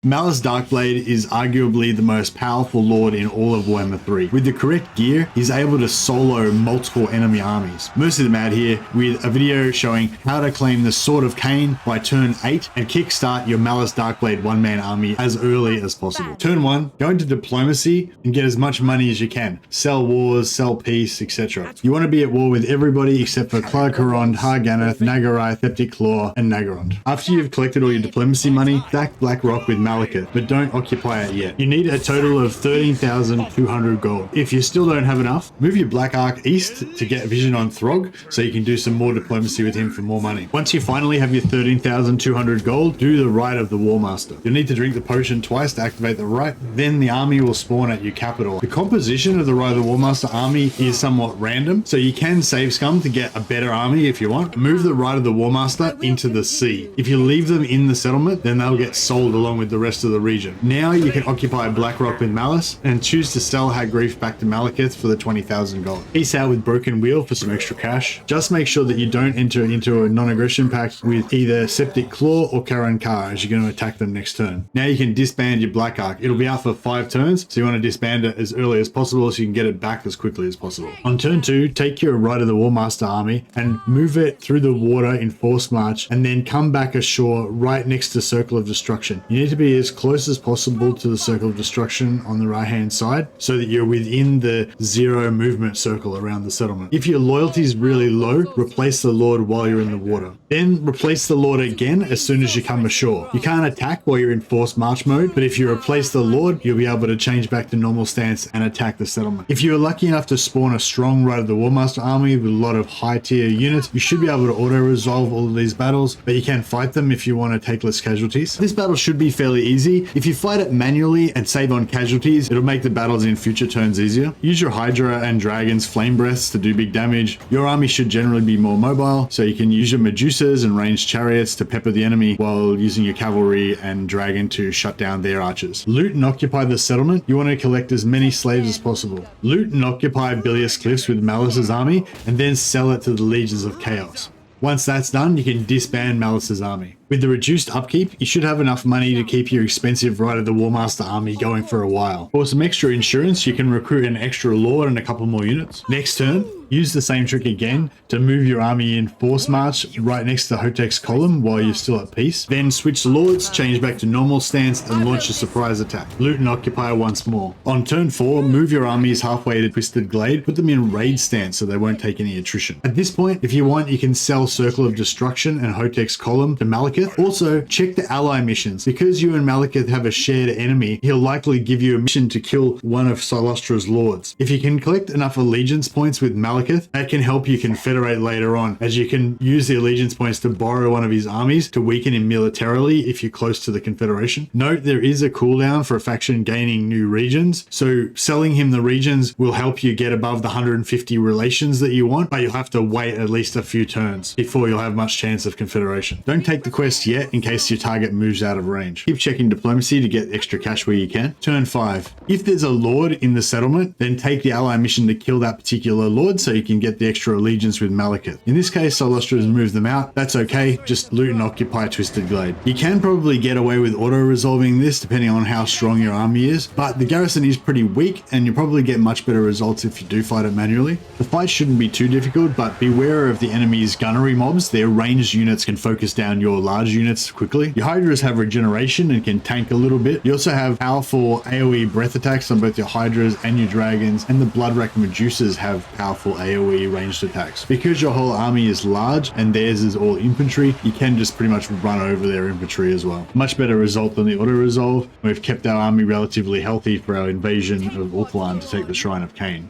Malus Darkblade is arguably the most powerful lord in all of Warhammer 3. With the correct gear, he's able to solo multiple enemy armies. Most of them out here with a video showing how to claim the Sword of Khaine by turn 8 and kickstart your Malus Darkblade one-man army as early as possible. Turn 1, go into diplomacy and get as much money as you can. Sell wars, sell peace, etc. You want to be at war with everybody except for Clarkarond, Harganath, Nagarai, Theptic Claw, and Nagarond. After you've collected all your diplomacy money, stack Blackrock with Malekith, but don't occupy it yet. You need a total of 13,200 gold. If you still don't have enough, move your Black Ark east to get vision on Throg so you can do some more diplomacy with him for more money. Once you finally have your 13,200 gold, do the Rite of the War Master. You'll need to drink the potion twice to activate the rite, then the army will spawn at your capital. The composition of the Rite of the War Master army is somewhat random, so you can save scum to get a better army if you want. Move the Rite of the War Master into the sea. If you leave them in the settlement, then they'll get sold along with the rest of the region. Now you can occupy Blackrock with Malus and choose to sell Hagreef back to Malekith for the 20,000 gold. Peace out with Broken Wheel for some extra cash. Just make sure that you don't enter into a non-aggression pact with either Septic Claw or Karankar as you're going to attack them next turn. Now you can disband your Black Ark. It'll be out for 5 turns, so you want to disband it as early as possible so you can get it back as quickly as possible. On turn 2, take your Rite of the War Master army and move it through the water in forced march and then come back ashore right next to Circle of Destruction. You need to be as close as possible to the Circle of Destruction on the right hand side so that you're within the 0 movement circle around the settlement. If your loyalty is really low, replace the Lord while you're in the water. Then replace the Lord again as soon as you come ashore. You can't attack while you're in forced march mode, but if you replace the Lord, you'll be able to change back to normal stance and attack the settlement. If you're lucky enough to spawn a strong Rite of the War Master army with a lot of high tier units, you should be able to auto resolve all of these battles, but you can fight them if you want to take less casualties. This battle should be fairly easy. If you fight it manually and save on casualties, it'll make the battles in future turns easier. Use your Hydra and Dragon's flame breaths to do big damage. Your army should generally be more mobile, so you can use your Medusas and ranged chariots to pepper the enemy while using your cavalry and dragon to shut down their archers. Loot and occupy the settlement. You want to collect as many slaves as possible. Loot and occupy Bilious Cliffs with Malus's army and then sell it to the Legions of Chaos. Once that's done, you can disband Malus's army. With the reduced upkeep, you should have enough money to keep your expensive Rite of the War Master army going for a while. For some extra insurance, you can recruit an extra Lord and a couple more units. Next turn, use the same trick again to move your army in force march right next to Hotek's column while you're still at peace. Then switch Lords, change back to normal stance and launch a surprise attack. Loot and occupy once more. On turn 4, move your armies halfway to Twisted Glade, put them in raid stance so they won't take any attrition. At this point, if you want, you can sell Circle of Destruction and Hotek's column to Malekith. Also, check the ally missions. Because you and Malekith have a shared enemy, he'll likely give you a mission to kill one of Silustra's lords. If you can collect enough allegiance points with Malekith, that can help you confederate later on, as you can use the allegiance points to borrow one of his armies to weaken him militarily if you're close to the Confederation. Note there is a cooldown for a faction gaining new regions, so selling him the regions will help you get above the 150 relations that you want, but you'll have to wait at least a few turns before you'll have much chance of Confederation. Don't take the quest yet in case your target moves out of range. Keep checking diplomacy to get extra cash where you can. Turn 5. If there's a lord in the settlement, then take the ally mission to kill that particular lord so you can get the extra allegiance with Malekith. In this case, Silustra has moved them out. That's okay. Just loot and occupy Twisted Glade. You can probably get away with auto-resolving this depending on how strong your army is, but the garrison is pretty weak and you'll probably get much better results if you do fight it manually. The fight shouldn't be too difficult, but beware of the enemy's gunnery mobs. Their ranged units can focus down your large units quickly. Your Hydras have regeneration and can tank a little bit. You also have powerful AoE breath attacks on both your Hydras and your Dragons, and the Bloodwrack Medusas have powerful AoE ranged attacks. Because your whole army is large and theirs is all infantry, you can just pretty much run over their infantry as well. Much better result than the auto-resolve. We've kept our army relatively healthy for our invasion of Ulthuan to take the Shrine of Khaine.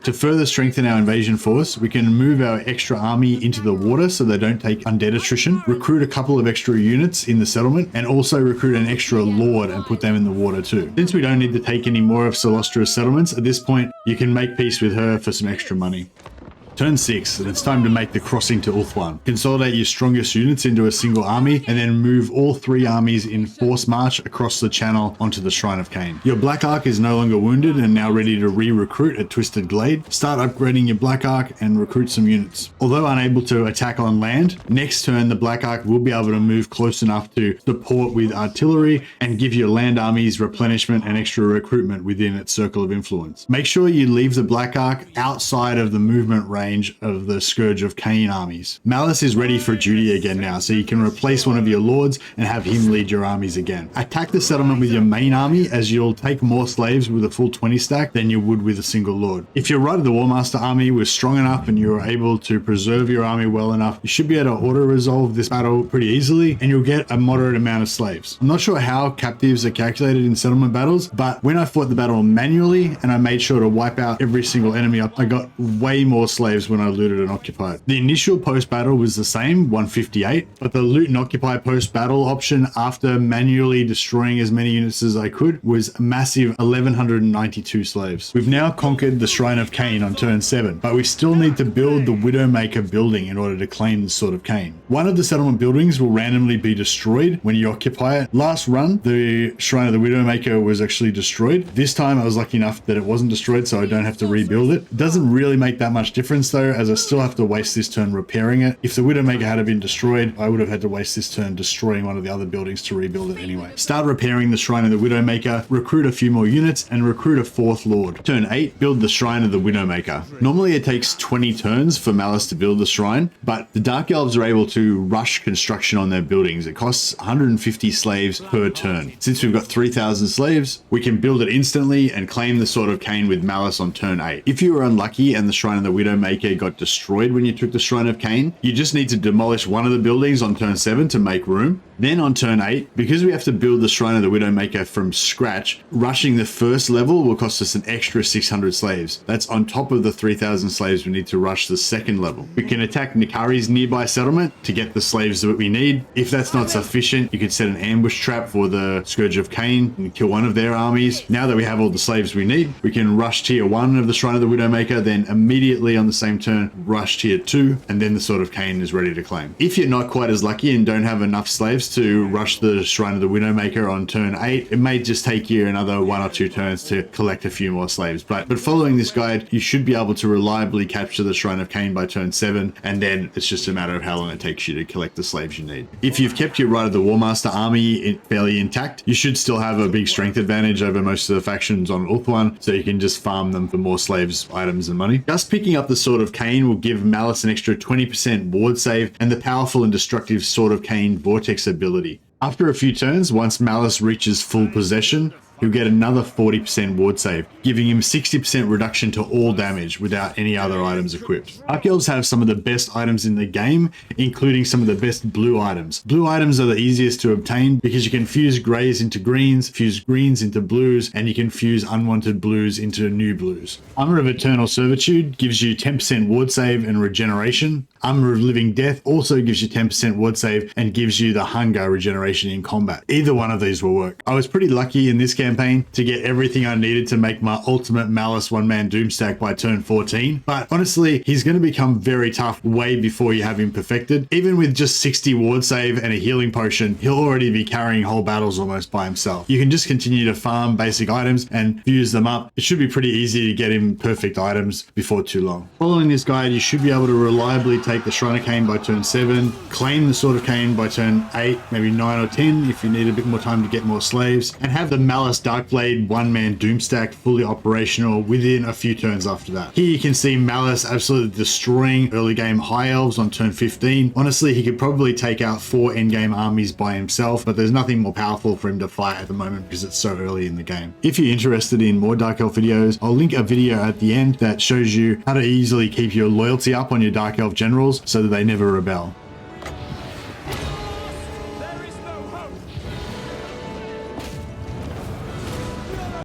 To further strengthen our invasion force, we can move our extra army into the water so they don't take undead attrition, recruit a couple of extra units in the settlement, and also recruit an extra lord and put them in the water too. Since we don't need to take any more of Silustra's settlements, at this point, you can make peace with her for some extra money. Turn 6, and it's time to make the crossing to Ulthuan. Consolidate your strongest units into a single army, and then move all 3 armies in force march across the channel onto the Shrine of Khaine. Your Black Ark is no longer wounded and now ready to re-recruit at Twisted Glade. Start upgrading your Black Ark and recruit some units. Although unable to attack on land, next turn the Black Ark will be able to move close enough to support with artillery and give your land armies replenishment and extra recruitment within its circle of influence. Make sure you leave the Black Ark outside of the movement range of the Scourge of Khaine armies. Malus is ready for duty again now, so you can replace one of your lords and have him lead your armies again. Attack the settlement with your main army, as you'll take more slaves with a full 20 stack than you would with a single lord. If your Rite of the Warmaster army was strong enough and you were able to preserve your army well enough, you should be able to auto-resolve this battle pretty easily, and you'll get a moderate amount of slaves. I'm not sure how captives are calculated in settlement battles, but when I fought the battle manually and I made sure to wipe out every single enemy, I got way more slaves when I looted and occupied. The initial post-battle was the same, 158, but the loot and occupy post-battle option after manually destroying as many units as I could was a massive 1192 slaves. We've now conquered the Shrine of Khaine on turn 7, but we still need to build the Widowmaker building in order to claim the Sword of Khaine. One of the settlement buildings will randomly be destroyed when you occupy it. Last run, the Shrine of the Widowmaker was actually destroyed. This time I was lucky enough that it wasn't destroyed, so I don't have to rebuild it. It doesn't really make that much difference though, as I still have to waste this turn repairing it. If the Widowmaker had been destroyed, I would have had to waste this turn destroying one of the other buildings to rebuild it anyway. Start repairing the Shrine of the Widowmaker, recruit a few more units, and recruit a 4th Lord. Turn 8, build the Shrine of the Widowmaker. Normally it takes 20 turns for Malus to build the shrine, but the Dark Elves are able to rush construction on their buildings. It costs 150 slaves per turn. Since we've got 3,000 slaves, we can build it instantly and claim the Sword of Khaine with Malus on turn 8. If you were unlucky and the Shrine of the Widowmaker got destroyed when you took the Shrine of Khaine, you just need to demolish one of the buildings on turn 7 to make room. Then on turn 8, because we have to build the Shrine of the Widowmaker from scratch, rushing the first level will cost us an extra 600 slaves. That's on top of the 3,000 slaves we need to rush the second level. We can attack Nikari's nearby settlement to get the slaves that we need. If that's not sufficient, you could set an ambush trap for the Scourge of Khaine and kill one of their armies. Now that we have all the slaves we need, we can rush tier 1 of the Shrine of the Widowmaker, then immediately on the same turn, rush tier 2, and then the Sword of Khaine is ready to claim. If you're not quite as lucky and don't have enough slaves to rush the Shrine of the Widowmaker on turn 8, it may just take you another 1 or 2 turns to collect a few more slaves. But following this guide, you should be able to reliably capture the Shrine of Khaine by turn 7, and then it's just a matter of how long it takes you to collect the slaves you need. If you've kept your Rite of the Warmaster army fairly intact, you should still have a big strength advantage over most of the factions on Ulthuan, so you can just farm them for more slaves, items, and money. Just picking up the Sword of Khaine will give Malus an extra 20% ward save and the powerful and destructive Sword of Khaine Vortex ability. After a few turns, once Malus reaches full possession, he'll get another 40% ward save, giving him 60% reduction to all damage without any other items equipped. Dark Elves have some of the best items in the game, including some of the best blue items. Blue items are the easiest to obtain because you can fuse greys into greens, fuse greens into blues, and you can fuse unwanted blues into new blues. Armour of Eternal Servitude gives you 10% ward save and regeneration. Armour of Living Death also gives you 10% ward save and gives you the hunger regeneration in combat. Either one of these will work. I was pretty lucky in this campaign to get everything I needed to make my ultimate Malus one-man Doomstack by turn 14, but honestly, he's going to become very tough way before you have him perfected. Even with just 60 ward save and a healing potion, he'll already be carrying whole battles almost by himself. You can just continue to farm basic items and fuse them up. It should be pretty easy to get him perfect items before too long. Following this guide, you should be able to reliably take the Shrine of Khaine by turn 7, claim the Sword of Khaine by turn 8, maybe 9 or 10 if you need a bit more time to get more slaves, and have the Malus Darkblade one-man Doomstack fully operational within a few turns after that. Here you can see Malus absolutely destroying early game high elves on turn 15. Honestly, he could probably take out 4 endgame armies by himself, but there's nothing more powerful for him to fight at the moment because it's so early in the game. If you're interested in more Dark Elf videos, I'll link a video at the end that shows you how to easily keep your loyalty up on your Dark Elf generals so that they never rebel.